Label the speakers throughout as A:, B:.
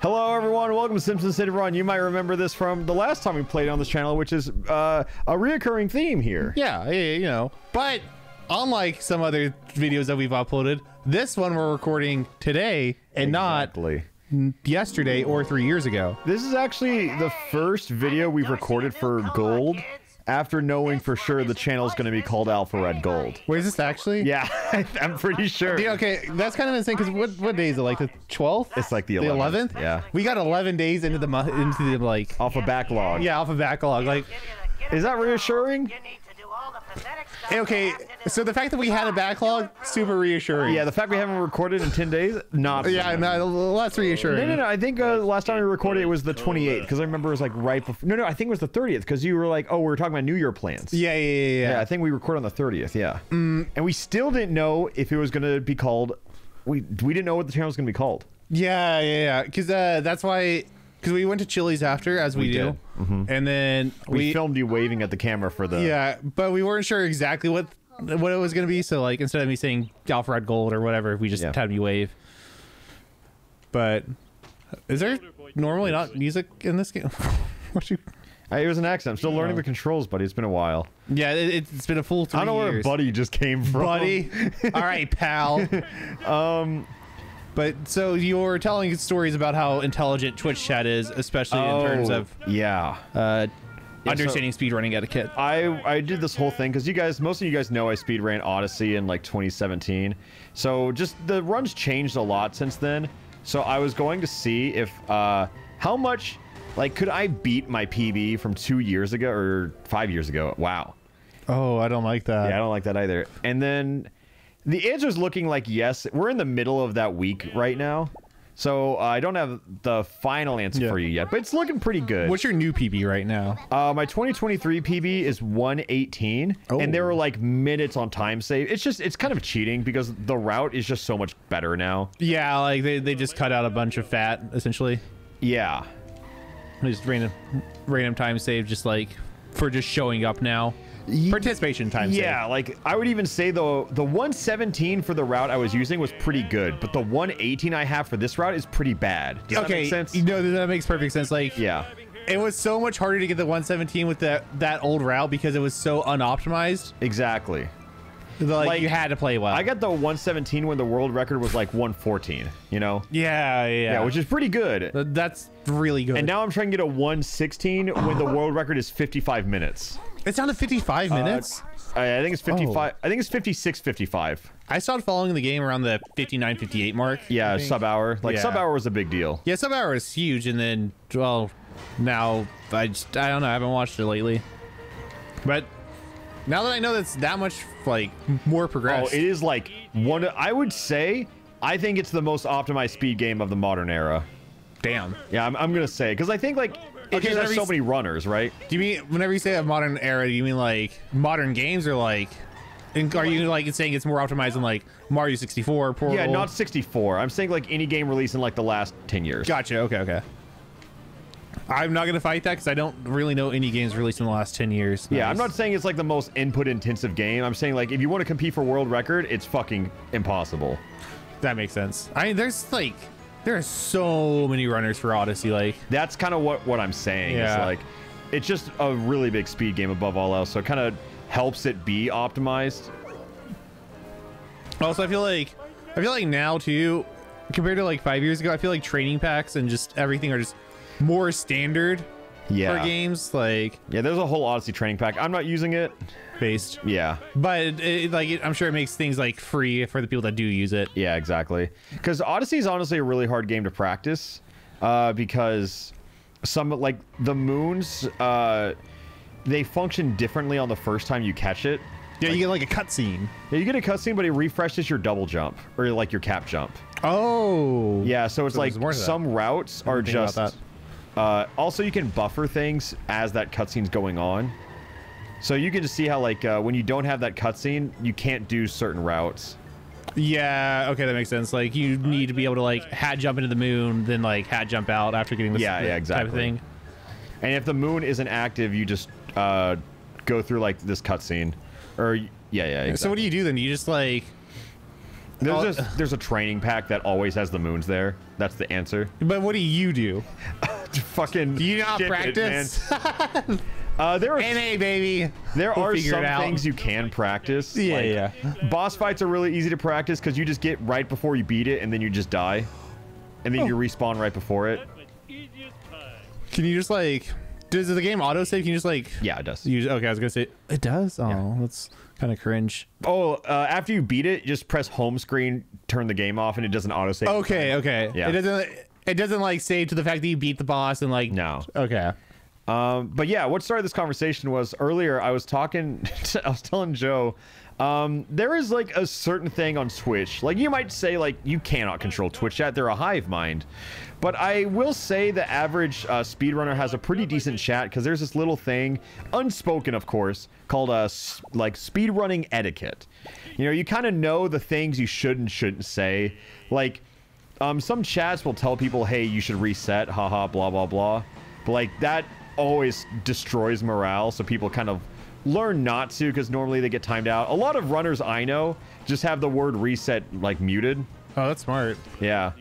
A: Hello everyone, welcome to Simpsons Hit Run. You might remember this from the last time we played on this channel, which is a reoccurring theme here.
B: Yeah, you know. But unlike some other videos that we've uploaded, this one we're recording today and not yesterday or 3 years ago.
A: This is actually the first video we've recorded for Gold after knowing for sure the channel is going to be called Alpharad Gold.
B: Wait, is this actually?
A: Yeah, I'm pretty sure.
B: Yeah, okay, that's kind of insane because what day is it? Like the 12th?
A: It's like the 11th.
B: The 11th?
A: Yeah.
B: We got 11 days into the like
A: off a backlog.
B: Yeah, off a backlog. Like,
A: is that reassuring?
B: Okay, so the fact that we had a backlog, super reassuring.
A: Yeah, the fact we haven't recorded in 10 days, not.
B: Yeah, no, that's reassuring.
A: No. I think last time we recorded it was the 28th because I remember it was like right before. No, I think it was the 30th because you were like, oh, we were talking about New Year plans.
B: Yeah.
A: Yeah, I think we recorded on the 30th. Yeah, and we still didn't know if it was going to be called. We didn't know what the channel was going to be called.
B: Yeah. Because that's why. Because we went to Chili's after, as we do, and then
A: we filmed you waving at the camera for the.
B: Yeah, but we weren't sure exactly what it was going to be. So like, instead of me saying Alpharad Gold or whatever, we just had me wave. But is there normally not music in this game?
A: It was an accident. I'm still learning the controls, buddy. It's been a while.
B: Yeah, it's been a full 3 years.
A: I don't know where Buddy just came from.
B: Buddy, all right, pal. But so you're telling stories about how intelligent Twitch chat is, especially in terms of understanding speedrunning etiquette.
A: I did this whole thing because most of you guys know I speedran Odyssey in like 2017. So just the runs changed a lot since then. So I was going to see if how much could I beat my PB from 2 years ago or 5 years ago? Wow.
B: Oh, I don't like that.
A: Yeah, I don't like that either. And then the answer is looking like yes. We're in the middle of that week right now. So I don't have the final answer for you yet, but it's looking pretty good.
B: What's your new PB right now?
A: My 2023 PB is 118, and there were like minutes on time save. It's kind of cheating because the route is just so much better now.
B: Yeah, like they just cut out a bunch of fat, essentially. Yeah. Just random time save, just like for just showing up now. Participation time save.
A: Yeah, like I would even say the 117 for the route I was using was pretty good, but the 118 I have for this route is pretty bad. Does that make sense?
B: No, that makes perfect sense. Like,
A: yeah,
B: it was so much harder to get the 117 with that old route because it was so unoptimized.
A: Exactly.
B: Like you had to play well.
A: I got the 117 when the world record was like 114, you know?
B: Yeah,
A: which is pretty good.
B: That's really good.
A: And now I'm trying to get a 116 when the world record is 55 minutes.
B: It's down to 55 minutes?
A: I think it's 55. I think it's 56:55.
B: I started following the game around the 59:58 mark.
A: Yeah, sub-hour. Sub hour was a big deal.
B: Yeah, sub-hour is huge, and then now I don't know, I haven't watched it lately. But now that I know that's that much more progressed.
A: Oh, it is like I would say I think it's the most optimized speed game of the modern era.
B: Damn.
A: Yeah, I'm gonna say because I think it just has so many runners, right?
B: Do you mean whenever you say a modern era, do you mean like modern games or are you saying it's more optimized than like Mario 64, Portal?
A: Yeah, not 64. I'm saying like any game released in like the last 10 years.
B: Gotcha. Okay. I'm not gonna fight that because I don't really know any games released in the last 10 years.
A: Yeah, I'm not saying it's like the most input intensive game. I'm saying like if you want to compete for world record, it's fucking impossible.
B: That makes sense. I mean, there are so many runners for Odyssey.
A: That's kind of what I'm saying.
B: Yeah.
A: It's it's just a really big speed game above all else, so it kind of helps it be optimized.
B: Also, I feel like now too, compared to like 5 years ago, I feel like training packs and just everything are just more standard for games. Yeah,
A: there's a whole Odyssey training pack. I'm not using it.
B: Based.
A: Yeah.
B: But I'm sure it makes things free for the people that do use it.
A: Yeah, exactly. Because Odyssey is honestly a really hard game to practice because some the moons they function differently on the first time you catch it.
B: Yeah, you get a cutscene.
A: Yeah, you get a cutscene, but it refreshes your double jump or your cap jump.
B: Oh.
A: Yeah, so it's some routes are just. Also, you can buffer things as that cutscene's going on. So you can just see how when you don't have that cutscene, you can't do certain routes.
B: Yeah, okay, that makes sense. You need to be able to hat jump into the moon, then hat jump out after getting this
A: exactly.
B: type of thing.
A: And if the moon isn't active, you just go through this cutscene. Or exactly.
B: So what do you do then? Do you just
A: There's a training pack that always has the moons there. That's the answer.
B: But what do you do?
A: Fucking.
B: Do you not practice?
A: There are
B: NA, baby.
A: There are some things you can practice.
B: Yeah,
A: Boss fights are really easy to practice because you just get right before you beat it and then you just die, and then you respawn right before it.
B: Can you just like? Does the game autosave? Can you just like?
A: Yeah, it does.
B: Okay, I was gonna say it does. Oh,
A: Yeah.
B: that's kind of cringe.
A: Oh, after you beat it, just press home screen, turn the game off, and it doesn't autosave.
B: Okay.
A: Yeah.
B: It doesn't like save to the fact that you beat the boss and like.
A: No.
B: Okay.
A: But yeah, what started this conversation was earlier I was talking, I was telling Joe, there is like a certain thing on Twitch. Like you might say like you cannot control Twitch chat. They're a hive mind. But I will say the average speedrunner has a pretty decent chat because there's this little thing, unspoken of course, called like speedrunning etiquette. You know, you kind of know the things you should and shouldn't say. Like some chats will tell people, hey, you should reset, haha, blah, blah, blah. But like that always destroys morale, so people kind of learn not to because normally they get timed out. A lot of runners I know just have the word reset like muted.
B: Oh, that's smart.
A: Yeah.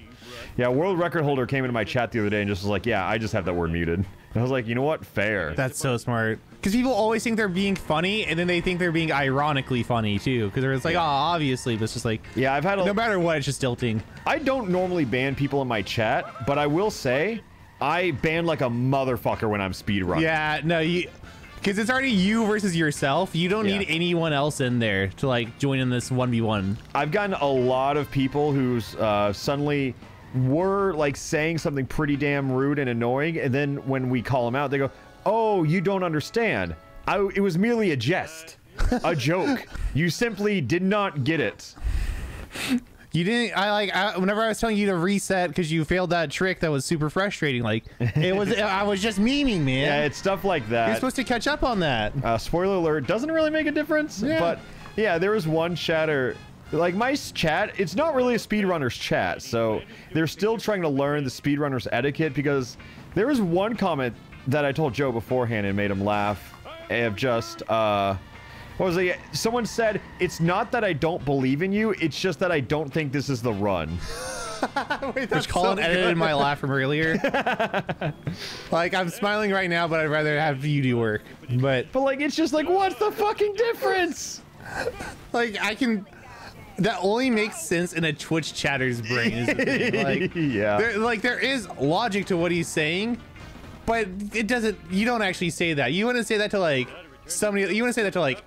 A: World record holder came into my chat the other day and just was like, yeah, I just have that word muted. And I was like, you know what, fair.
B: That's so smart, because people always think they're being funny and then they think they're being ironically funny too, because it's like, oh, obviously, but it's just like,
A: yeah, I've had
B: no matter what, it's just tilting.
A: I don't normally ban people in my chat, but I will say I ban like a motherfucker when I'm speedrunning.
B: Yeah, no, because it's already you versus yourself. You don't need anyone else in there to like join in this 1v1.
A: I've gotten a lot of people who's suddenly were like saying something pretty damn rude and annoying, and then when we call them out, they go, "Oh, you don't understand. It was merely a jest, a joke. You simply did not get it."
B: You didn't. Whenever I was telling you to reset because you failed that trick, that was super frustrating. Like it was. I was just memeing, man.
A: Yeah, it's stuff like that.
B: You're supposed to catch up on that.
A: Spoiler alert: doesn't really make a difference.
B: Yeah.
A: But yeah, there was one chatter. Like my chat, it's not really a speedrunner's chat, so they're still trying to learn the speedrunner's etiquette, because there was one comment that I told Joe beforehand and made him laugh. Of just what was it? Someone said, "It's not that I don't believe in you, it's just that I don't think this is the run."
B: Wait, which Colin edited my laugh from earlier. Like, I'm smiling right now, but I'd rather have you do work. But
A: like, it's just like, what's the fucking difference?
B: Like, that only makes sense in a Twitch chatter's brain. Is the thing. Like,
A: yeah.
B: There is logic to what he's saying, but it doesn't. You don't actually say that. You wouldn't say that to like somebody. You wouldn't say that to like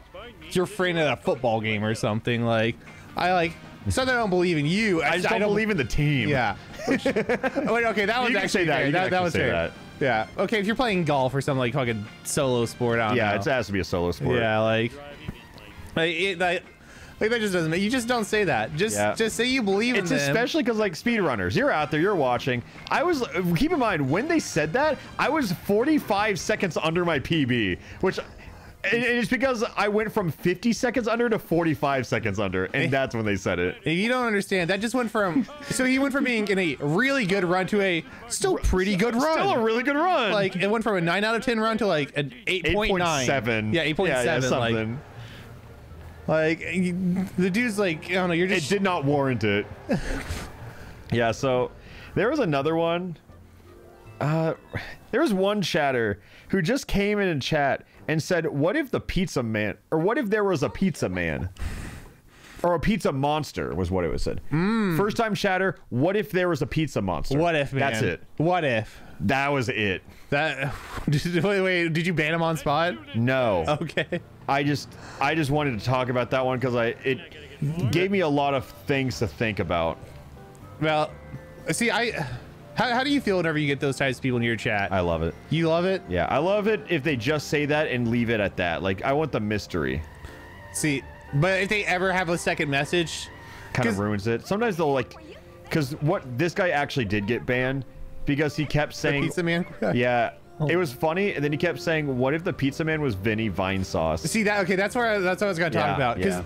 B: your friend at a football game or something. Like, it's not that I don't believe in you.
A: I just don't believe in the team.
B: Yeah. Wait, okay, that was actually fair. That was fair.
A: That.
B: Yeah. Okay, if you're playing golf or some like fucking solo sport, I don't know.
A: Yeah, it has to be a solo sport.
B: Yeah, like that just doesn't. You just don't say that. Just say you believe in them.
A: It's especially because like speedrunners, you're out there, you're watching. Keep in mind when they said that, I was 45 seconds under my PB, which. And it's because I went from 50 seconds under to 45 seconds under, and that's when they said it.
B: If you don't understand, that just went from... So he went from being in a really good run to a still pretty good run.
A: Still a really good run.
B: Like, it went from a 9 out of 10 run to like an 8.9. Yeah, 8.7.
A: Yeah, something.
B: Like, the dude's like, I don't know, you're just...
A: It did not warrant it. Yeah, so there was another one. There was one chatter who just came in and chat and said, what if the pizza man, or what if there was a pizza man? Or a pizza monster was what it was said. First time chatter, what if there was a pizza monster?
B: What if, man?
A: That's it.
B: What if?
A: That was it.
B: Wait, did you ban him on spot?
A: No.
B: Okay.
A: I just wanted to talk about that one because it gave me a lot of things to think about.
B: Well, see, How do you feel whenever you get those types of people in your chat?
A: I love it.
B: You love it?
A: Yeah, I love it if they just say that and leave it at that. Like, I want the mystery.
B: See, but if they ever have a second message...
A: Kind of ruins it. Sometimes they'll, like... Because this guy actually did get banned because he kept saying...
B: The pizza man?
A: Yeah. It was funny, and then he kept saying, what if the pizza man was Vinny Vine Sauce?
B: See, that's what I was going to talk about. Because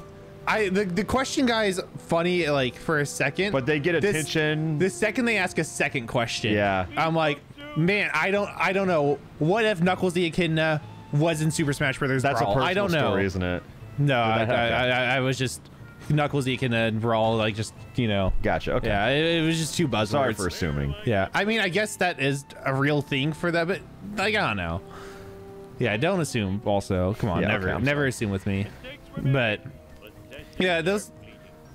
B: the question guy is funny, like, for a second.
A: But they get attention.
B: The second they ask a second question,
A: yeah,
B: I'm like, man, I don't know. What if Knuckles the Echidna was in Super Smash Brothers?
A: That's
B: Brawl?
A: a personal
B: I don't know.
A: story, isn't it?
B: No, I was just... Knuckles and Brawl, like, just, you know.
A: Gotcha. Okay.
B: Yeah, it was just two buzzwords.
A: Sorry for assuming.
B: Yeah, I mean, I guess that is a real thing for that, but like, I don't know. Yeah, don't assume. Also, come on,
A: Yeah,
B: never,
A: okay,
B: never assume with me. But yeah, those,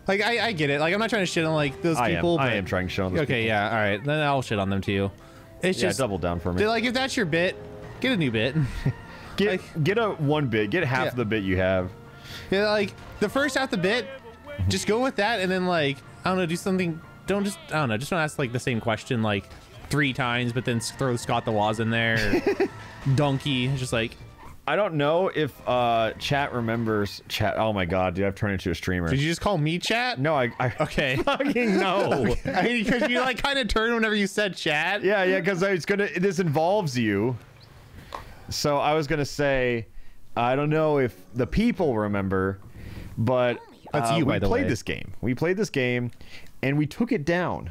B: like, I get it. Like, I'm not trying to shit on like those people.
A: I am trying to shit on those
B: okay,
A: people.
B: yeah, all right, then I'll shit on them too. It's
A: Yeah,
B: just
A: double down for me.
B: like, if that's your bit, get a new bit.
A: Get a one bit. Get half the bit you have.
B: Yeah, like the first half the bit, just go with that, and then like, I don't know, do something. Don't just, I don't know, just don't ask like the same question like 3 times, but then throw Scott the Woz in there. Or Donkey, just like.
A: I don't know if chat remembers chat. Oh my god, dude, I've turned into a streamer.
B: Did you just call me chat?
A: No, I
B: okay.
A: Fucking no.
B: I mean, because you like kind of turned whenever you said chat.
A: Yeah, because this involves you. So I was gonna say, I don't know if the people remember, but
B: that's you, by the way.
A: We played this game. We played this game, and we took it down.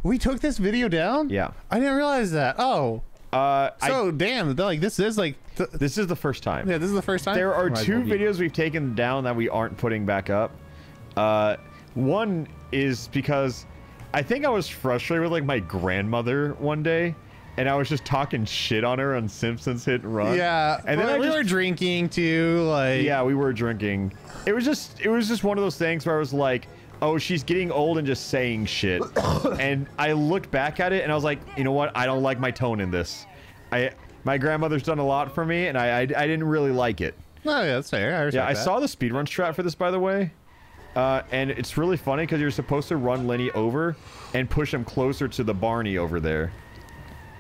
B: We took this video down?
A: Yeah.
B: I didn't realize that. Oh. Damn, like this is like
A: this is the first time.
B: Yeah, this is the first time.
A: There are 2 videos we've taken down that we aren't putting back up. One is because I think I was frustrated with like my grandmother one day, and I was just talking shit on her on Simpsons Hit Run.
B: Yeah, and then we were drinking too. Like,
A: yeah, we were drinking. It was just one of those things where I was like, oh, she's getting old and just saying shit. And I looked back at it and I was like, you know what? I don't like my tone in this. My grandmother's done a lot for me, and I didn't really like it.
B: Oh yeah, that's fair.
A: I saw the speedrun strat for this, by the way. And it's really funny because you're supposed to run Lenny over and push him closer to the Barney over there.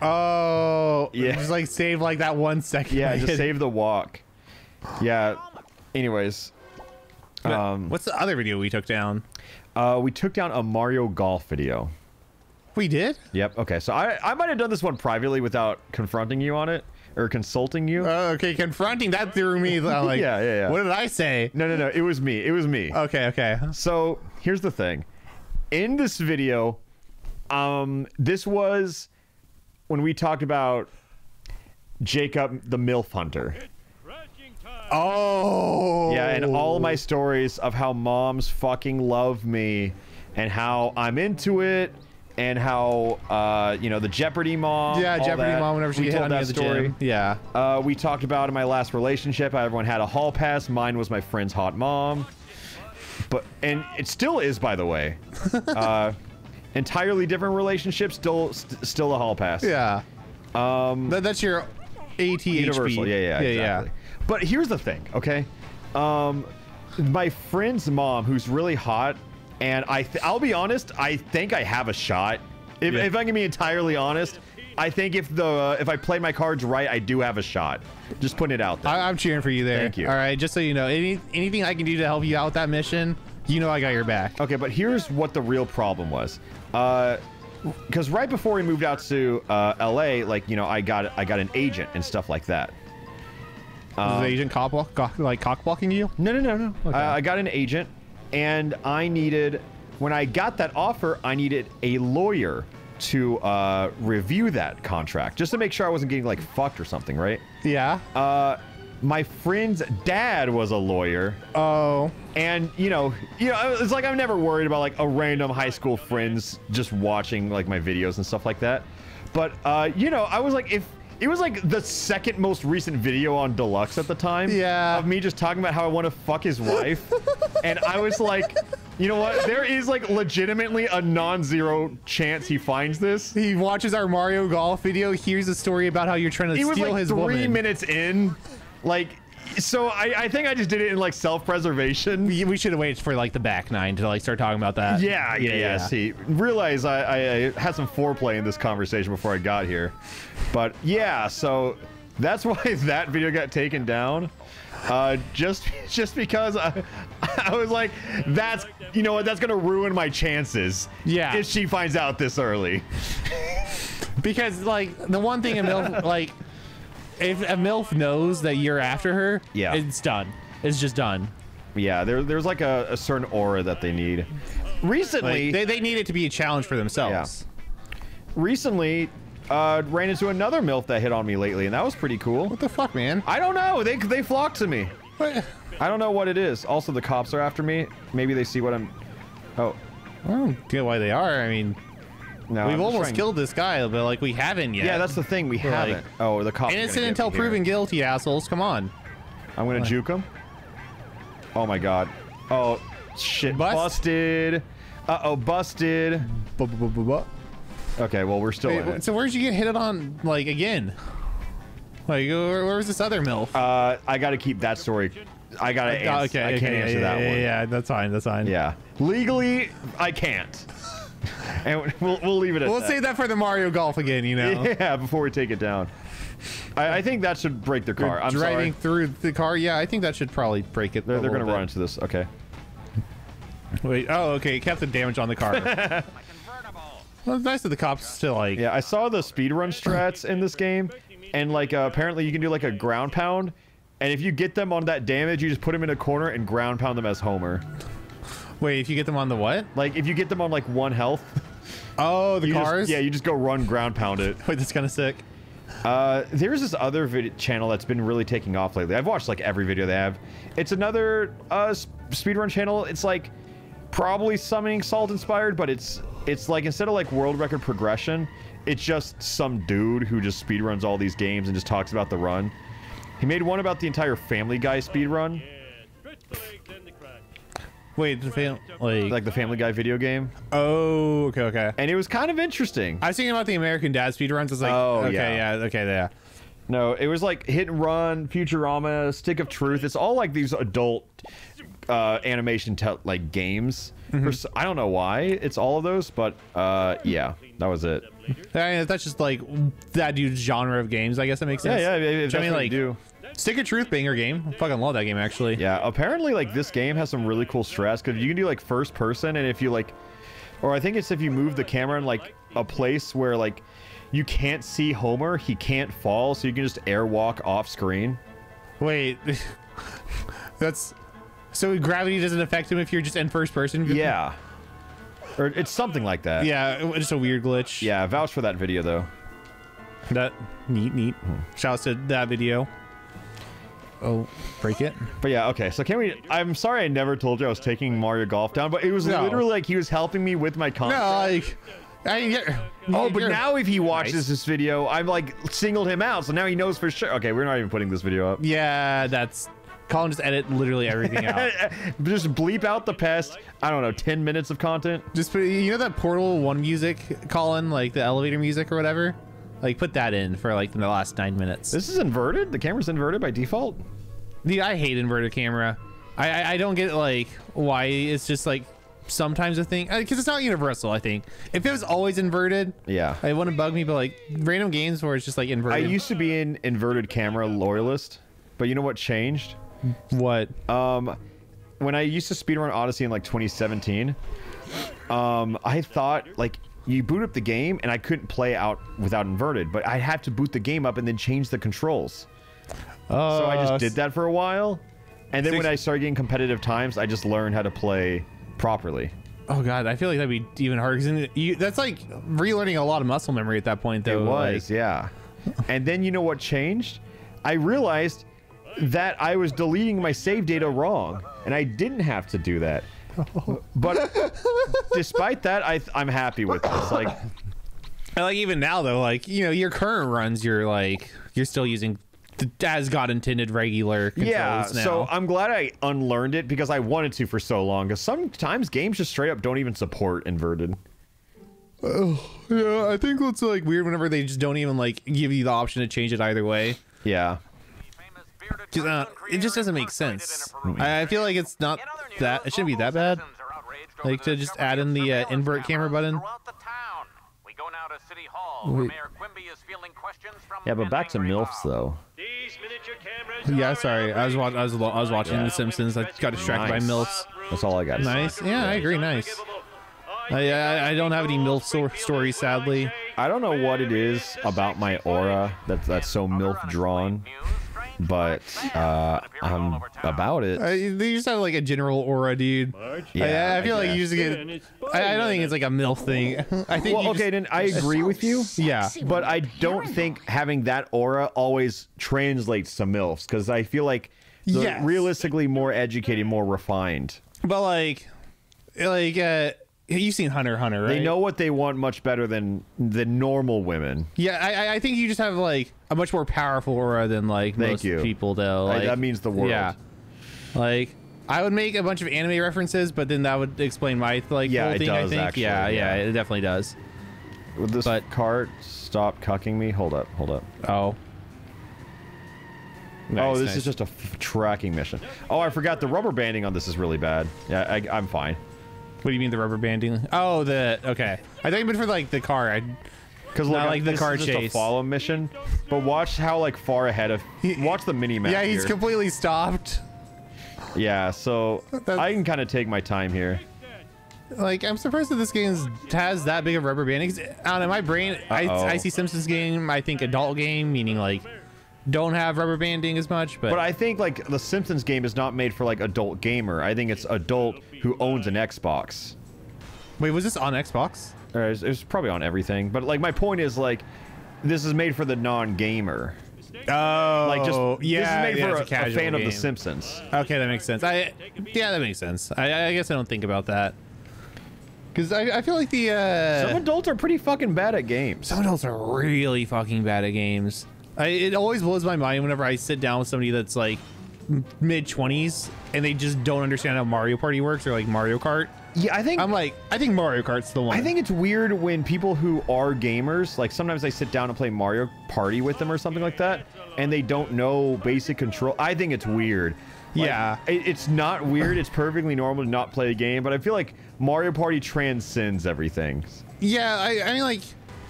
B: Oh,
A: yeah.
B: Just like save like that 1 second.
A: Yeah, just save the walk. Yeah. Anyways.
B: What's the other video we took down?
A: We took down a Mario Golf video.
B: We did?
A: Yep. Okay. So I might have done this one privately without confronting you on it or consulting you.
B: Okay. Confronting, that threw me. Like,
A: yeah.
B: What did I say?
A: No. It was me. It was me.
B: Okay.
A: So here's the thing. In this video, this was when we talked about Jacob the MILF Hunter.
B: Oh.
A: Yeah, and all of my stories of how moms fucking love me and how I'm into it and how, you know, the Jeopardy mom.
B: Yeah, Jeopardy
A: that.
B: mom whenever she told that story. Yeah.
A: We talked about in my last relationship how everyone had a hall pass. Mine was my friend's hot mom. And it still is, by the way. Entirely different relationship, still a hall pass.
B: Yeah. That's your ATHP.
A: Universal. Yeah, exactly.
B: Yeah.
A: But here's the thing, okay? My friend's mom, who's really hot, and I'll be honest, I think I have a shot. If I can be entirely honest, I think if I play my cards right, I do have a shot. Just putting it out there.
B: I'm cheering for you there.
A: Thank you.
B: All right, just so you know, anything I can do to help you out with that mission, you know I got your back.
A: Okay, but here's what the real problem was. Because right before we moved out to LA, like, you know, I got an agent and stuff like that.
B: Was the agent cock blocking you?
A: No.
B: Okay.
A: I got an agent, and when I got that offer, I needed a lawyer to review that contract, just to make sure I wasn't getting like fucked or something, right?
B: Yeah.
A: My friend's dad was a lawyer.
B: Oh.
A: And you know, it's like I'm never worried about like a random high school friends just watching like my videos and stuff like that. But you know, I was like, if it was like the second most recent video on Deluxe at the time.
B: Yeah.
A: Of me just talking about how I want to fuck his wife. And I was like, you know what? There is like legitimately a non-zero chance he finds this.
B: He watches our Mario Golf video, hears a story about how you're trying to steal his woman.
A: He was like 3 minutes in. Like, so I think I just did it in like self-preservation.
B: We should have waited for like the back nine to like start talking about that.
A: Yeah. See, realize I had some foreplay in this conversation before I got here. But yeah, so that's why that video got taken down. Just because I was like, you know what, that's gonna ruin my chances.
B: Yeah.
A: If she finds out this early.
B: Because like the one thing a MILF, like if a MILF knows that you're after her,
A: yeah,
B: it's done. It's just done.
A: Yeah, there's like a certain aura that they need. Recently,
B: like, they need it to be a challenge for themselves.
A: Yeah. Recently, ran into another MILF that hit on me lately, and that was pretty cool.
B: What the fuck, man?
A: I don't know. They flocked to me.
B: What?
A: I don't know what it is. Also, the cops are after me. Maybe they see what I'm... Oh.
B: I don't get why they are. I mean,
A: No,
B: we've almost killed this guy, but like we haven't yet.
A: Yeah, that's the thing. We haven't.
B: Like,
A: oh, the cops.
B: Innocent until proven guilty, assholes. Come on.
A: I'm gonna juke him. Oh my god. Oh, shit. Busted. Uh-oh, busted. Okay, well, we're still in it.
B: So where'd you get hit on, like, again? Like, where was this other MILF?
A: I gotta keep that story. I gotta answer.
B: Okay,
A: I can't answer that one.
B: Yeah, that's fine. That's fine.
A: Yeah. Legally, I can't. And we'll leave it at that.
B: We'll save that for the Mario Golf again, you know?
A: Yeah, before we take it down. I think that should break their car. I'm
B: driving
A: sorry.
B: through the car? Yeah, I think that should probably break it.
A: They're going to run into this. Okay.
B: Wait, oh, okay. It kept the damage on the car. Well, it's nice that the cops still, like...
A: Yeah, I saw the speedrun strats in this game, and, like, apparently you can do, like, a ground pound, and if you get them on that damage, you just put them in a corner and ground pound them as Homer.
B: Wait, if you get them on the what?
A: Like, if you get them on, like, 1 health...
B: Oh, the cars?
A: Yeah, you just go run ground pound it.
B: Wait, that's kind of sick.
A: There's this other channel that's been really taking off lately. I've watched like every video they have. It's another speedrun channel. It's like probably Summoning Salt inspired, but it's like instead of like world record progression, it's just some dude who just speedruns all these games and just talks about the run. He made one about the entire Family Guy speedrun.
B: Wait,
A: like the Family Guy video game.
B: Oh, okay.
A: And it was kind of interesting.
B: I was thinking about the American Dad speedruns. I was like,
A: oh,
B: okay, yeah.
A: No, it was like Hit and Run, Futurama, Stick of Truth. It's all like these adult animation like games. I don't know why it's all of those, but yeah, that was it.
B: I mean, that's just like that dude's genre of games. I guess that makes sense.
A: Yeah.
B: I mean, like, Stick of Truth banger game. I fucking love that game, actually.
A: Yeah, apparently, like, this game has some really cool strats, because you can do, like, first person, and if you, like... Or I think it's if you move the camera in, like, a place where, like, you can't see Homer, he can't fall, so you can just airwalk off screen.
B: Wait. That's... So gravity doesn't affect him if you're just in first person?
A: Yeah. Or it's something like that.
B: Yeah, just a weird glitch.
A: Yeah, vouch for that video, though.
B: That... Neat. Shouts to that video. Oh, break it.
A: But yeah, okay, so can we... I'm sorry I never told you I was taking Mario Golf down, but it was literally like he was helping me with my content.
B: No, like...
A: but now if he watches this video, I'm like singled him out, so now he knows for sure. Okay, we're not even putting this video up.
B: Yeah, that's... Colin just edit literally everything out.
A: Just bleep out the past, I don't know, 10 minutes of content.
B: Just put, you know that Portal 1 music, Colin, like the elevator music or whatever? Like, put that in for, like, the last 9 minutes.
A: This is inverted? The camera's inverted by default?
B: Dude, I hate inverted camera. I don't get, like, why it's just, like, sometimes a thing. Because it's not universal, I think. If it was always inverted,
A: yeah,
B: it wouldn't bug me, but, like, random games where it's just, like, inverted.
A: I used to be an inverted camera loyalist, but you know what changed?
B: What?
A: When I used to speedrun Odyssey in, like, 2017, I thought, like... You boot up the game, and I couldn't play out without inverted, but I'd have to boot the game up and then change the controls. So I just did that for a while, and then when I started getting competitive times, I just learned how to play properly.
B: Oh god, I feel like that'd be even harder. That's like relearning a lot of muscle memory at that point, though.
A: It was, yeah. And then you know what changed? I realized that I was deleting my save data wrong, and I didn't have to do that. But despite that, I'm happy with this. Like
B: even now though, like, you know, your current runs, you're still using the as God intended regular controls now.
A: So I'm glad I unlearned it because I wanted to for so long. Because sometimes games just straight up don't even support inverted.
B: Oh yeah, I think it's like weird whenever they just don't even like give you the option to change it either way.
A: Yeah.
B: It just doesn't make sense. I feel like it's not that... It shouldn't be that bad. Like, to just add in the invert camera button.
A: Yeah, but back to MILFs, though.
B: Yeah, sorry. I was watching The Simpsons. I got distracted by MILFs.
A: That's all I got.
B: Nice. Yeah, I agree. Nice. I don't have any MILF stories, sadly.
A: I don't know what it is about my aura that's so MILF drawn. But I'm about it.
B: They just have like a general aura, dude. Yeah, I feel like you just get. I don't think it's like a MILF thing. I think.
A: Well, okay, then I agree with you.
B: Yeah,
A: but I don't think having that aura always translates to MILFs, because I feel like So
B: Yes.
A: realistically more educated, more refined.
B: But like you've seen Hunter x Hunter, right?
A: They know what they want much better than the normal women.
B: Yeah, I think you just have like a much more powerful aura than like most people, though. Like,
A: that means the world.
B: Yeah, like I would make a bunch of anime references, but then that would explain my like
A: Yeah,
B: whole
A: it
B: thing.
A: does,
B: I think.
A: actually,
B: Yeah,
A: yeah.
B: it definitely does.
A: Would this cart stop cucking me? Hold up.
B: Oh.
A: Oh, this is just a tracking mission. Oh, I forgot the rubber banding on this is really bad. Yeah, I'm fine.
B: What do you mean the rubber banding? Oh, okay. I thought you meant for like the car.
A: Because
B: like the car
A: is just
B: chase.
A: a follow mission, but watch how like far ahead of. Watch the mini map.
B: Yeah, he's
A: here.
B: completely stopped.
A: Yeah, so I can kind of take my time here.
B: Like, I'm surprised that this game has that big of rubber banding. I don't know, my brain, I see Simpsons game, I think adult game, meaning like don't have rubber banding as much, but
A: I think like the Simpsons game is not made for like adult gamer. I think it's adult who owns an Xbox.
B: Wait, was this on Xbox?
A: It was probably on everything, but like my point is like this is made for the non-gamer.
B: Oh,
A: Like just
B: yeah,
A: this is made for
B: it's
A: a fan
B: game.
A: of the Simpsons.
B: Okay, that makes sense. Yeah, that makes sense. I guess I don't think about that. Because I feel like
A: Some adults are pretty fucking bad at games.
B: some adults are really fucking bad at games. It always blows my mind whenever I sit down with somebody that's like mid-20s and they just don't understand how Mario Party works or like Mario Kart.
A: Yeah, I think
B: Mario Kart's the one.
A: I think it's weird when people who are gamers, like sometimes I sit down and play Mario Party with them or something like that, and they don't know basic control. I think it's weird. Like,
B: yeah.
A: It's not weird. It's perfectly normal to not play a game, but I feel like Mario Party transcends everything.
B: Yeah, I mean, like,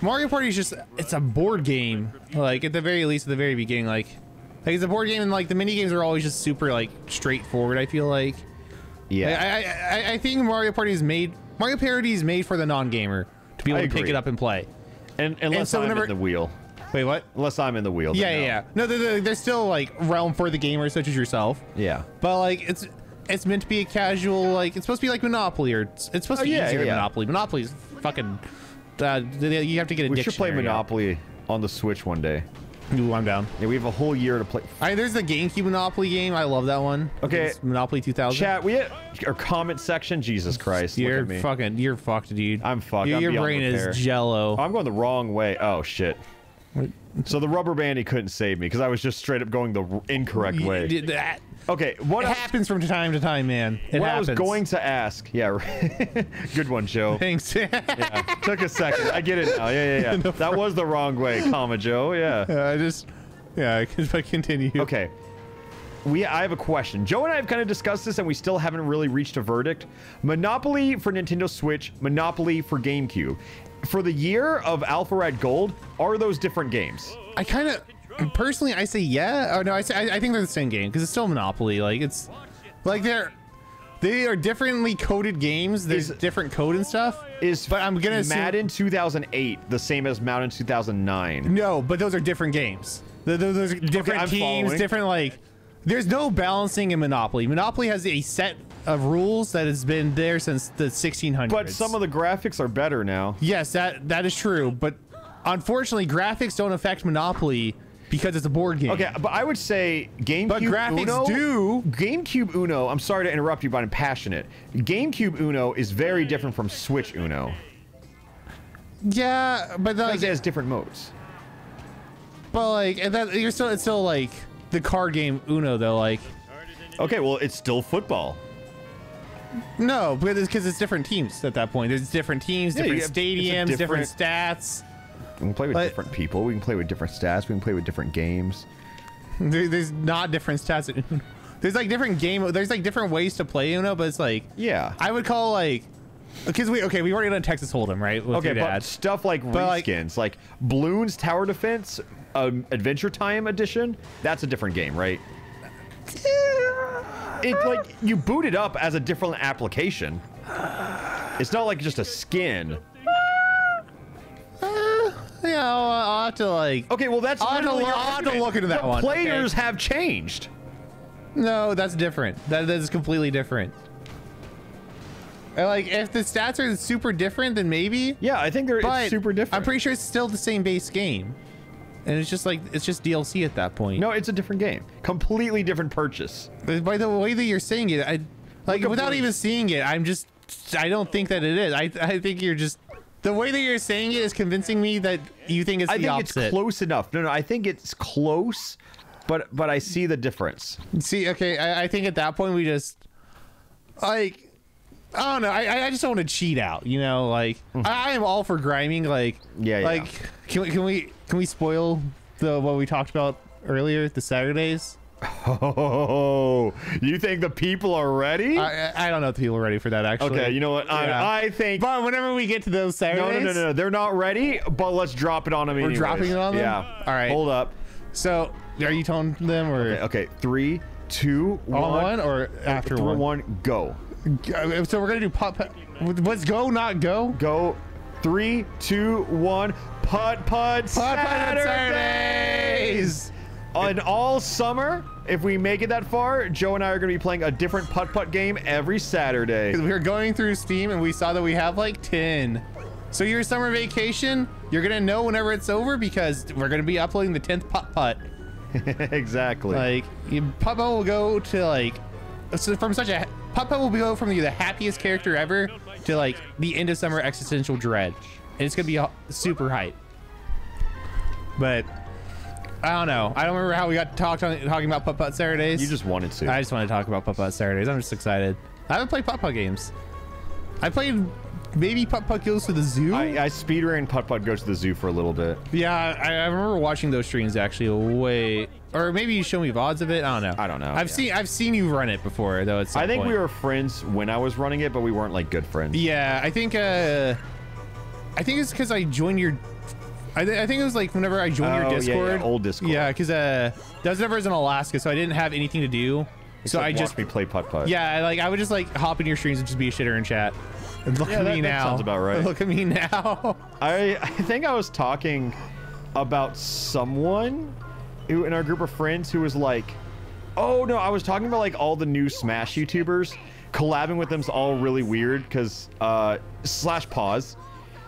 B: Mario Party is just, it's a board game. Like, at the very least, at the very beginning, like it's a board game, and, like, the mini games are always just super, like, straightforward, I feel like.
A: Yeah.
B: I think Mario Party is made for the non-gamer to be able to pick it up and play.
A: And unless I'm in the wheel.
B: Wait, what?
A: Unless I'm in the wheel.
B: Yeah. No, there's still, like, realm for the gamers, such as yourself.
A: Yeah.
B: But, like, it's meant to be a casual, like, it's supposed to be like Monopoly, or it's supposed to be easier than Monopoly. Monopoly's fucking, you have to get a dictionary.
A: We should play Monopoly on the Switch one day.
B: Ooh, I'm down.
A: Yeah, we have a whole year to play.
B: There's the GameCube Monopoly game. I love that one.
A: Okay.
B: It's Monopoly 2000.
A: Chat, our comment section. Jesus Christ.
B: You're
A: look at me.
B: you're fucked, dude.
A: I'm fucked.
B: Your brain is jello.
A: Oh, I'm going the wrong way. Oh, shit. So the rubber banding couldn't save me because I was just straight up going the incorrect way.
B: That
A: Okay,
B: it happens from time to time, man. It
A: what
B: happens.
A: I was going to ask. Yeah, good one, Joe.
B: Thanks.
A: Yeah, took a second. I get it now. Yeah. That was the wrong way, comma, Joe. Yeah.
B: If I continue.
A: Okay. I have a question. Joe and I have kind of discussed this, and we still haven't really reached a verdict. Monopoly for Nintendo Switch, Monopoly for GameCube. For the year of Alpharad Gold, are those different games?
B: I kind of personally, I say yeah. Oh no, I think they're the same game because it's still Monopoly. Like it's like they are differently coded games. There's different code and stuff. But I'm gonna assume
A: Madden 2008 the same as Madden 2009?
B: No, but those are different games. Those are different teams, different like. There's no balancing in Monopoly. Monopoly has a set of rules that has been there since the 1600s.
A: But some of the graphics are better now.
B: Yes, that is true. But unfortunately, graphics don't affect Monopoly because it's a board game.
A: Okay, but I would say GameCube
B: but graphics
A: Uno
B: do.
A: GameCube Uno. I'm sorry to interrupt you, but I'm passionate. GameCube Uno is very different from Switch Uno.
B: Yeah, but
A: because it has different modes.
B: But like, and that it's still like the card game Uno though. Like,
A: okay, well, it's still football.
B: No, because it's different teams at that point. There's different teams, different stadiums, different stats.
A: We can play with different people. We can play with different stats. We can play with different games.
B: There's not different stats. There's like different there's like different ways to play Uno, but it's like,
A: yeah,
B: I would call like, because we've already done Texas Hold'em, right? With
A: okay, but stuff like reskins, like Bloons Tower Defense, Adventure Time Edition, that's a different game, right? It's like you boot it up as a different application. It's not like just a skin.
B: Yeah, I'll have to like.
A: Okay, well that's.
B: I'll have to look into that one.
A: Players have changed.
B: No, that's different. That is completely different. Like, if the stats are super different, then maybe.
A: Yeah, I think they're super different.
B: I'm pretty sure it's still the same base game. and it's just like it's just DLC at that point.
A: No, it's a different game. Completely different purchase.
B: By the way that you're saying it, I like without even seeing it, I don't think that it is. I think you're just the way that you're saying it is convincing me that you think it's the opposite.
A: It's close enough. No, I think it's close, but I see the difference.
B: See, okay, I think at that point we just like I don't know. I just don't want to cheat out, you know. Like I am all for grinding. Like Like can we spoil what we talked about earlier, the Saturdays?
A: Oh, you think the people are ready?
B: I don't know if the people are ready for that, actually.
A: Okay, you know what? I think.
B: But whenever we get to those Saturdays,
A: no, they're not ready. But let's drop it on them. We're
B: dropping it on them.
A: Yeah.
B: All right.
A: Hold up.
B: So, are you telling them or?
A: Okay. 3, 2, 1.
B: On one or after
A: 3,
B: one?
A: 1, go.
B: So we're gonna do putt. Let's go, not go.
A: Go. 3, 2, 1. Putt Saturdays. And all summer, if we make it that far, Joe and I are going to be playing a different putt game every Saturday.
B: We were going through Steam and we saw that we have like 10. So your summer vacation, you're going to know whenever it's over because we're going to be uploading the 10th putt.
A: Exactly.
B: Like, putt will go to like, so from such a, putt will go from the happiest character ever to like the end of summer existential dread. And it's going to be super hype. But I don't know. I don't remember how we got talking about Putt Saturdays.
A: You just wanted to.
B: I just want to talk about Putt Saturdays. I'm just excited. I haven't played Putt games. I played maybe Putt goes to the zoo.
A: I speedran Putt goes to the zoo for a little bit.
B: Yeah, I remember watching those streams actually way, or maybe you show me VODs of it. I don't know. I've seen you run it before though. At some
A: I think
B: point.
A: we were friends when I was running it, but we weren't like good friends.
B: Yeah, I think it's because I joined your. I think it was like whenever I joined your Discord.
A: Yeah, old Discord.
B: Yeah, because that was whenever I was in Alaska, so I didn't have anything to do. So I just
A: watched me play putt.
B: Yeah, like I would just like hop in your streams and just be a shitter in chat. And look at me now.
A: That sounds about right.
B: Look at me now.
A: I think I was talking about someone who in our group of friends who was like, oh no, I was talking about like all the new Smash YouTubers. Collabing with them's all really weird because /pause.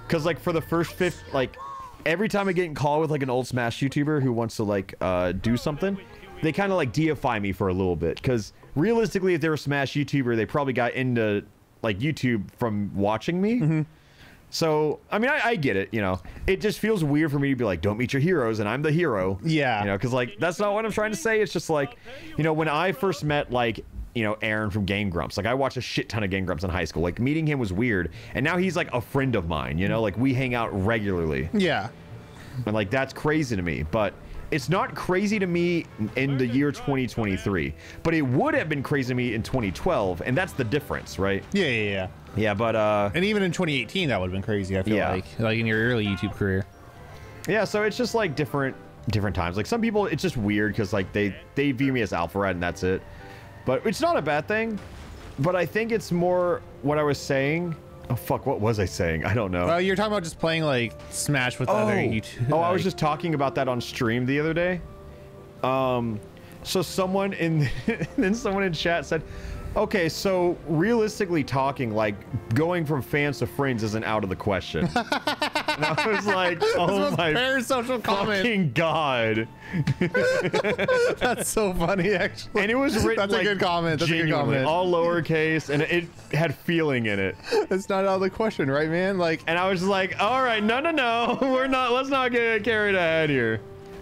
A: Because like for the first every time I get in call with like an old Smash YouTuber who wants to like do something, they kind of like deify me for a little bit. Because realistically, if they're a Smash YouTuber, they probably got into like YouTube from watching me. So I mean, I get it. You know, it just feels weird for me to be like, don't meet your heroes, and I'm the hero.
B: Yeah.
A: You know, because like that's not what I'm trying to say. It's just like, you know, when I first met like, you know, Aaron from Game Grumps. Like I watched a shit ton of Game Grumps in high school. Like meeting him was weird, and now he's like a friend of mine. You know, like we hang out regularly.
B: Yeah.
A: And like that's crazy to me, but it's not crazy to me in the year 2023. But it would have been crazy to me in 2012, and that's the difference, right?
B: Yeah.
A: Yeah, but
B: and even in 2018, that would have been crazy. I feel like in your early YouTube career.
A: Yeah, so it's just like different times. Like some people, it's just weird because like they view me as Alpharad and that's it. But it's not a bad thing. But I think it's more what I was saying. Oh, fuck, what was I saying? I don't know.
B: Well, you're talking about just playing, like, Smash with other YouTube.
A: Oh, I was just talking about that on stream the other day. So someone in chat said, okay, so realistically talking, like, going from fans to friends isn't out of the question. And I was like, oh my
B: parasocial
A: fucking god.
B: That's so funny, actually.
A: And it was written
B: That's a good comment. That's a good comment.
A: All lowercase, and it had feeling in it.
B: It's not out of the question, right, man? Like,
A: and I was like, all right, no, let's not get carried ahead here.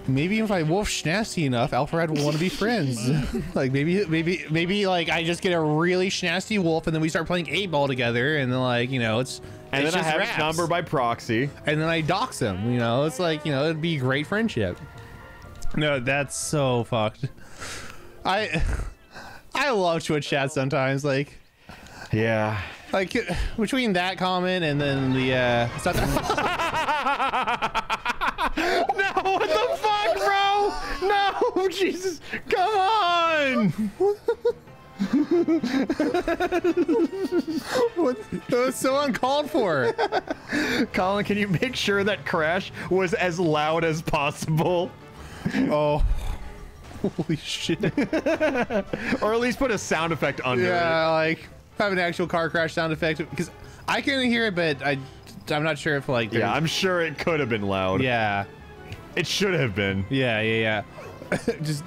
B: Maybe if I wolf schnasty enough, Alpharad will want to be friends. Like maybe like I just get a really schnasty wolf, and then we start playing 8-ball together, and then like, you know,
A: and then I have his number by proxy,
B: and then I dox him. You know, it's like, you know, it'd be great friendship. No, that's so fucked. I love Twitch chat sometimes. Like,
A: yeah,
B: like between that comment and then the
A: no, what the fuck, bro? No, Jesus, come on.
B: That was so uncalled for.
A: Colin, can you make sure that crash was as loud as possible?
B: Oh, holy shit.
A: Or at least put a sound effect under it.
B: Yeah, like have an actual car crash sound effect, because I couldn't hear it, but I'm not sure if like
A: yeah, I'm sure it could have been loud.
B: Yeah.
A: It should have been.
B: Yeah. Just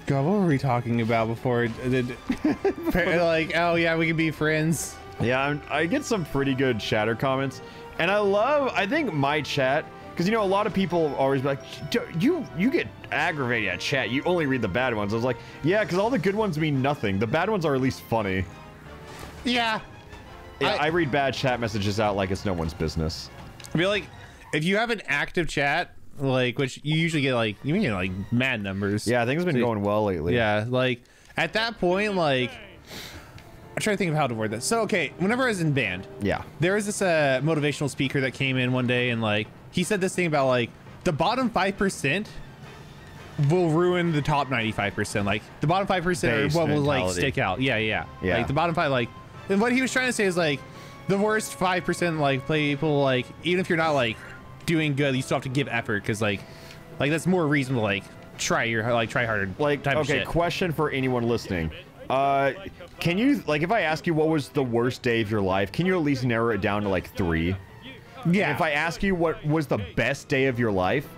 B: God, what were we talking about before? Like, oh yeah, we can be friends.
A: Yeah, I get some pretty good chatter comments, and I think my chat, because you know a lot of people always be like, you get aggravated at chat. You only read the bad ones. I was like, yeah, because all the good ones mean nothing. The bad ones are at least funny.
B: Yeah.
A: I read bad chat messages out like it's no one's business.
B: I feel like if you have an active chat, like, which you usually get like, you get like mad numbers.
A: Yeah, things have been going well lately.
B: Yeah, like at that point, like, I'm trying to think of how to word this. So, okay, whenever I was in band,
A: yeah,
B: there was this motivational speaker that came in one day, and like he said this thing about like the bottom 5% will ruin the top 95%. Like the bottom 5% are what will like stick out. Yeah. Like the bottom 5, like, and what he was trying to say is like the worst 5%, like people, like even if you're not like doing good, you still have to give effort because like that's more reason to like try harder.
A: Like,
B: type of
A: okay,
B: shit.
A: question for anyone listening. Can you, like, if I ask you what was the worst day of your life, can you at least narrow it down to like 3?
B: Yeah.
A: And if I ask you what was the best day of your life,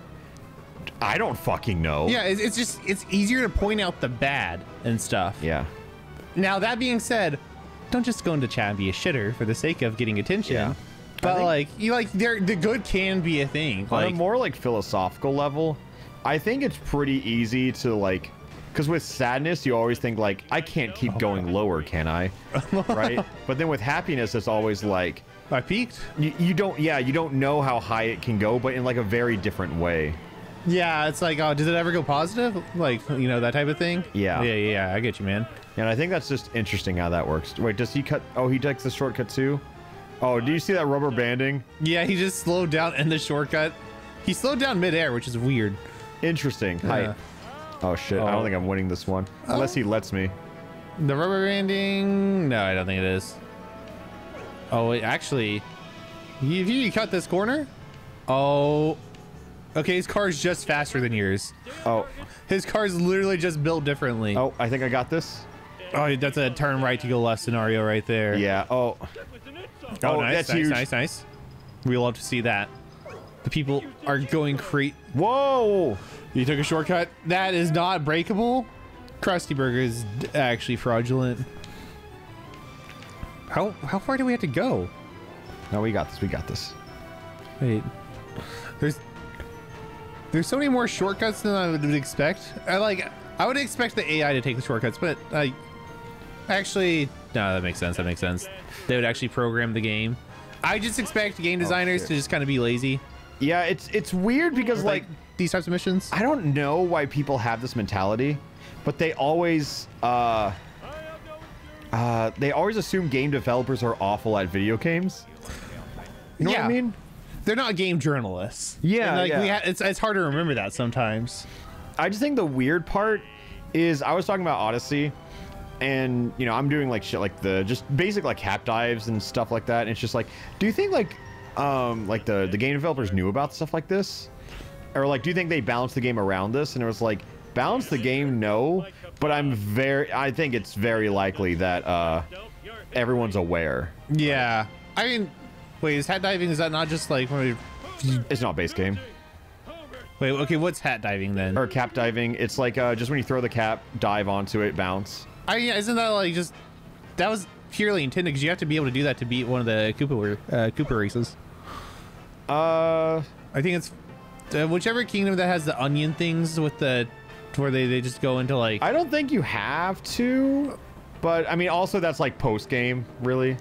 A: I don't fucking know.
B: Yeah, it's easier to point out the bad and stuff.
A: Yeah.
B: Now that being said, don't just go into chat and be a shitter for the sake of getting attention.
A: Yeah.
B: But the good can be a thing.
A: On
B: Like,
A: a more like philosophical level, I think it's pretty easy to like, because with sadness, you always think like, I can't keep going lower, can I? Right? But then with happiness, it's always like,
B: I peaked.
A: you don't know how high it can go, but in like a very different way.
B: Yeah, it's like, oh, does it ever go positive? Like, you know, that type of thing?
A: Yeah.
B: Yeah, I get you, man.
A: And I think that's just interesting how that works. Wait, does he cut? Oh, he takes the shortcut too? Oh, do you see that rubber banding?
B: Yeah, he just slowed down in the shortcut. He slowed down midair, which is weird.
A: Interesting. Height. Oh, shit. I don't think I'm winning this one. Unless he lets me.
B: The rubber banding? No, I don't think it is. Oh, wait, actually, if you cut this corner? Oh, okay, his car's just faster than yours.
A: Oh.
B: His car's literally just built differently.
A: Oh, I think I got this.
B: Oh, that's a turn right to go left scenario right there.
A: Yeah. Oh.
B: Oh,
A: that's huge.
B: Nice. We love to see that. The people are going crazy.
A: Whoa!
B: You took a shortcut. That is not breakable. Krusty Burger is actually fraudulent. How far do we have to go?
A: No, we got this. We got this.
B: Wait. There's so many more shortcuts than I would expect. I would expect the AI to take the shortcuts, but actually, no, that makes sense. They would actually program the game. I just expect game designers to just kind of be lazy.
A: Yeah, it's weird because like
B: these types of missions.
A: I don't know why people have this mentality, but they always assume game developers are awful at video games. You know what I mean?
B: They're not game journalists.
A: Yeah,
B: and it's hard to remember that sometimes.
A: I just think the weird part is I was talking about Odyssey, and you know I'm doing like shit like the just basic like cap dives and stuff like that. And it's just like, do you think like the game developers knew about stuff like this, or like do you think they balanced the game around this? And it was like, balance the game, no, but I think it's very likely that everyone's aware.
B: Yeah, I mean, wait, is hat diving, is that not just like
A: it's not base game?
B: Wait, okay, what's hat diving then?
A: Or cap diving? It's like just when you throw the cap, dive onto it, bounce.
B: Isn't that like just, that was purely intended because you have to be able to do that to beat one of the Koopa races. I think it's whichever kingdom that has the onion things with the where they just go into like.
A: I don't think you have to, but I mean also that's like post game, really.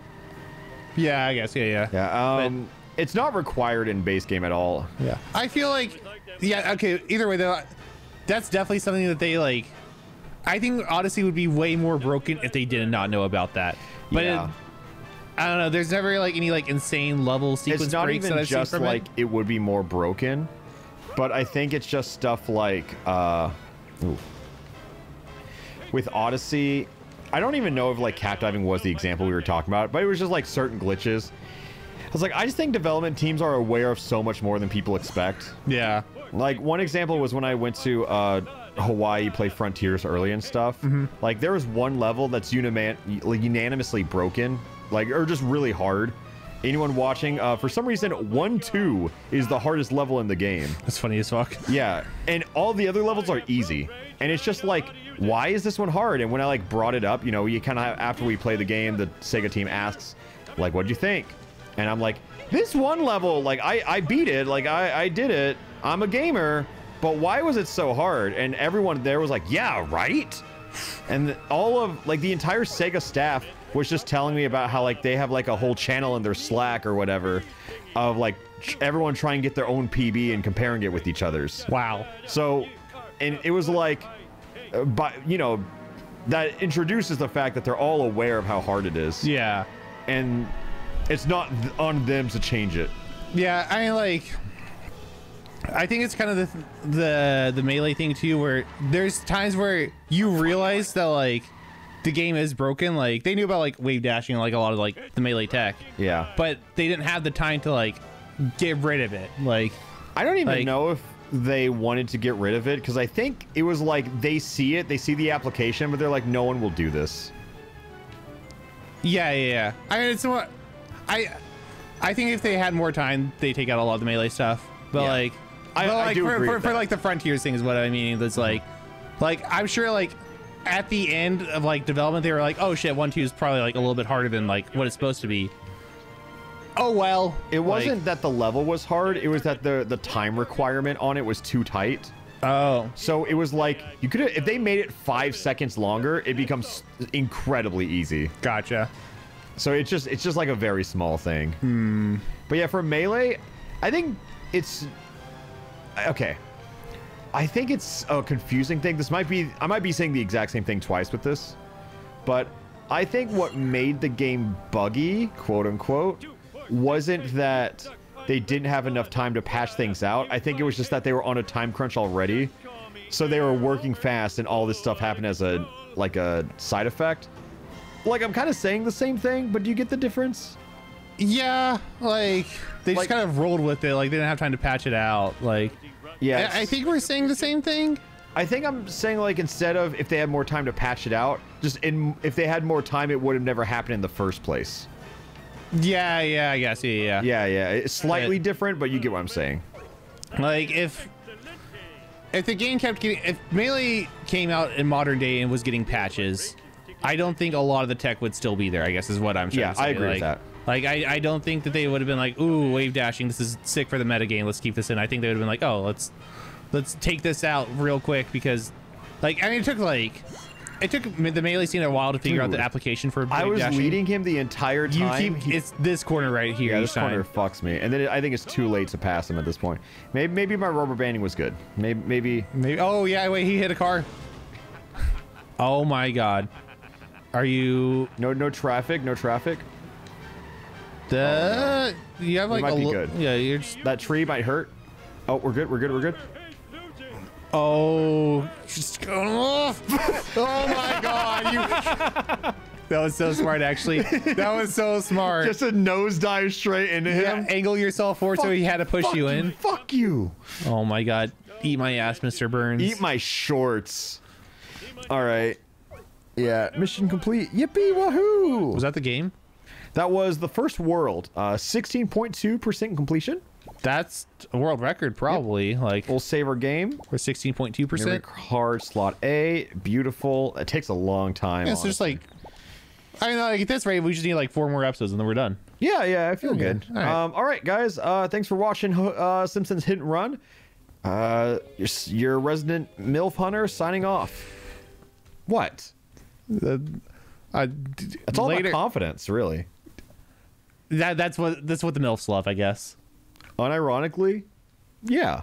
B: Yeah, I guess. Yeah.
A: It's not required in base game at all.
B: Yeah. I feel like, yeah. Okay. Either way, that's definitely something that they like. I think Odyssey would be way more broken if they did not know about that. But
A: yeah.
B: I don't know. There's never like any like insane level sequence breaks.
A: It's not
B: breaks
A: even
B: that I've
A: just
B: seen from
A: like it would be more broken, but I think it's just stuff like with Odyssey. I don't even know if like cap diving was the example we were talking about, but it was just like certain glitches. I was like, I just think development teams are aware of so much more than people expect.
B: Yeah.
A: Like one example was when I went to Hawaii, play Frontiers early and stuff. Like there was one level that's unanimously broken, like, or just really hard, anyone watching, for some reason, 1-2 is the hardest level in the game.
B: That's funny as fuck.
A: Yeah, and all the other levels are easy. And it's just like, why is this one hard? And when I like brought it up, you know, you kind of, after we play the game, the Sega team asks, like, what'd you think? And I'm like, this one level, like, I beat it, like, I did it, I'm a gamer, but why was it so hard? And everyone there was like, yeah, right? And all of, like, the entire Sega staff was just telling me about how, like, they have, like, a whole channel in their Slack or whatever of, like, everyone trying to get their own PB and comparing it with each other's.
B: Wow.
A: So, and it was like, but, you know, that introduces the fact that they're all aware of how hard it is.
B: Yeah.
A: And it's not on them to change it.
B: Yeah, I mean, like, I think it's kind of the melee thing too, where there's times where you realize that like the game is broken. Like they knew about like wave dashing, like a lot of like the melee tech.
A: Yeah.
B: But they didn't have the time to like get rid of it. Like
A: I don't even know if they wanted to get rid of it, because I think it was like they see the application, but they're like, no one will do this.
B: Yeah. I mean, it's what I think if they had more time, they take out a lot of the melee stuff. But like.
A: I do agree
B: for like the Frontiers thing is what I mean. That's like I'm sure like at the end of like development they were like, oh shit, 1-2 is probably like a little bit harder than like what it's supposed to be. Oh well.
A: It wasn't that the level was hard. It was that the time requirement on it was too tight.
B: Oh.
A: So it was like you could, if they made it 5 seconds longer, it becomes incredibly easy.
B: Gotcha.
A: So it's just like a very small thing. But yeah, for Melee, I think it's. Okay, I think it's a confusing thing. I might be saying the exact same thing twice with this, but I think what made the game buggy, quote unquote, wasn't that they didn't have enough time to patch things out. I think it was just that they were on a time crunch already, so they were working fast, and all this stuff happened as a side effect. Like, I'm kind of saying the same thing, but do you get the difference?
B: Yeah, like they just kind of rolled with it. Like they didn't have time to patch it out. Like,
A: yeah,
B: I think we're saying the same thing.
A: I think I'm saying, like, instead of if they had more time to patch it out, if they had more time, it would have never happened in the first place.
B: Yeah, I guess. Yeah.
A: It's slightly different, but you get what I'm saying.
B: Like if the game kept getting, if Melee came out in modern day and was getting patches, I don't think a lot of the tech would still be there, I guess is what I'm trying to say.
A: I agree with that.
B: Like, I don't think that they would have been like, ooh, wave dashing, this is sick for the metagame, let's keep this in. I think they would have been like, oh, let's take this out real quick, because, like, I mean, it took the Melee scene a while to figure out the application for wave dashing.
A: I was leading him the entire time.
B: It's this corner right here.
A: Yeah, this corner fucks me. And then I think it's too late to pass him at this point. Maybe my rubber banding was good. Maybe.
B: Oh, yeah, wait, he hit a car. Oh, my God. Are you...
A: No traffic?
B: You have like
A: might be good.
B: Yeah, you're just...
A: That tree might hurt. Oh, we're good.
B: Oh, just going off. Oh my God, that was so smart, actually. That was so smart.
A: Just a nosedive straight into him.
B: Angle yourself forward so he had to push you in.
A: Fuck you.
B: Oh my God. Eat my ass, Mr. Burns.
A: Eat my shorts. All right. Yeah, mission complete. Yippee wahoo!
B: Was that the game?
A: That was the first world. 16.2% completion.
B: That's a world record, probably. Yep. Like,
A: we'll save our game.
B: We're 16.2%.
A: Hard slot A. Beautiful. It takes a long time.
B: Yeah, it's just like, I mean, like at this rate, we just need like 4 more episodes and then we're done.
A: Yeah, I feel good. All right, guys. Thanks for watching Simpsons Hit and Run. Your resident MILF hunter signing off. What? It's all about confidence, really.
B: That's what the MILFs love, I guess.
A: Unironically, yeah.